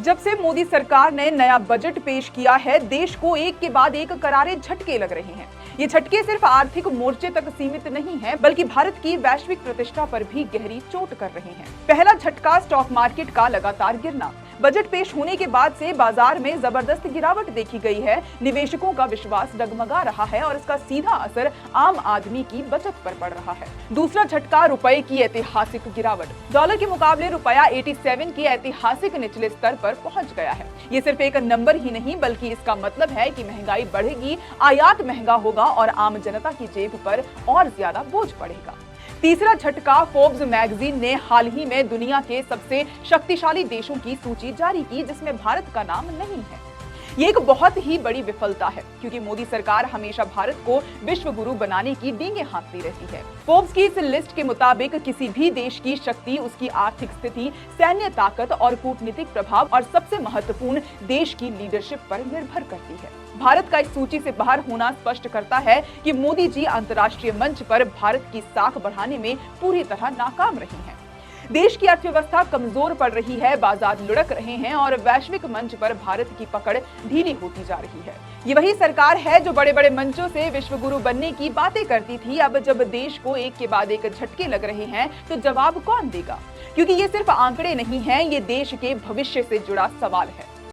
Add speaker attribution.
Speaker 1: जब से मोदी सरकार ने नया बजट पेश किया है, देश को एक के बाद एक करारे झटके लग रहे हैं। ये झटके सिर्फ आर्थिक मोर्चे तक सीमित नहीं हैं, बल्कि भारत की वैश्विक प्रतिष्ठा पर भी गहरी चोट कर रहे हैं। पहला झटका स्टॉक मार्केट का लगातार गिरना। बजट पेश होने के बाद से बाजार में जबरदस्त गिरावट देखी गई है। निवेशकों का विश्वास डगमगा रहा है और इसका सीधा असर आम आदमी की बचत पर पड़ रहा है। दूसरा झटका रुपए की ऐतिहासिक गिरावट। डॉलर के मुकाबले रुपया 87 के ऐतिहासिक निचले स्तर पर पहुंच गया है। ये सिर्फ एक नंबर ही नहीं, बल्कि इसका मतलब है कि महंगाई बढ़ेगी, आयात महंगा होगा और आम जनता की जेब पर और ज्यादा बोझ पड़ेगा। तीसरा झटका, फोर्ब्स मैगजीन ने हाल ही में दुनिया के सबसे शक्तिशाली देशों की सूची जारी की, जिसमें भारत का नाम नहीं है। ये एक बहुत ही बड़ी विफलता है, क्योंकि मोदी सरकार हमेशा भारत को विश्व गुरु बनाने की डींगे हाँकती रहती है। फोर्ब्स की इस लिस्ट के मुताबिक किसी भी देश की शक्ति उसकी आर्थिक स्थिति, सैन्य ताकत और कूटनीतिक प्रभाव और सबसे महत्वपूर्ण देश की लीडरशिप पर निर्भर करती है। भारत का इस सूची से बाहर होना स्पष्ट करता है कि मोदी जी अंतर्राष्ट्रीय मंच पर भारत की साख बढ़ाने में पूरी तरह नाकाम रहे हैं। देश की अर्थव्यवस्था कमजोर पड़ रही है, बाजार लुढ़क रहे हैं और वैश्विक मंच पर भारत की पकड़ ढीली होती जा रही है। ये वही सरकार है जो बड़े बड़े मंचों से विश्व गुरु बनने की बातें करती थी। अब जब देश को एक के बाद एक झटके लग रहे हैं, तो जवाब कौन देगा? क्योंकि ये सिर्फ आंकड़े नहीं हैं, ये देश के भविष्य से जुड़ा सवाल है।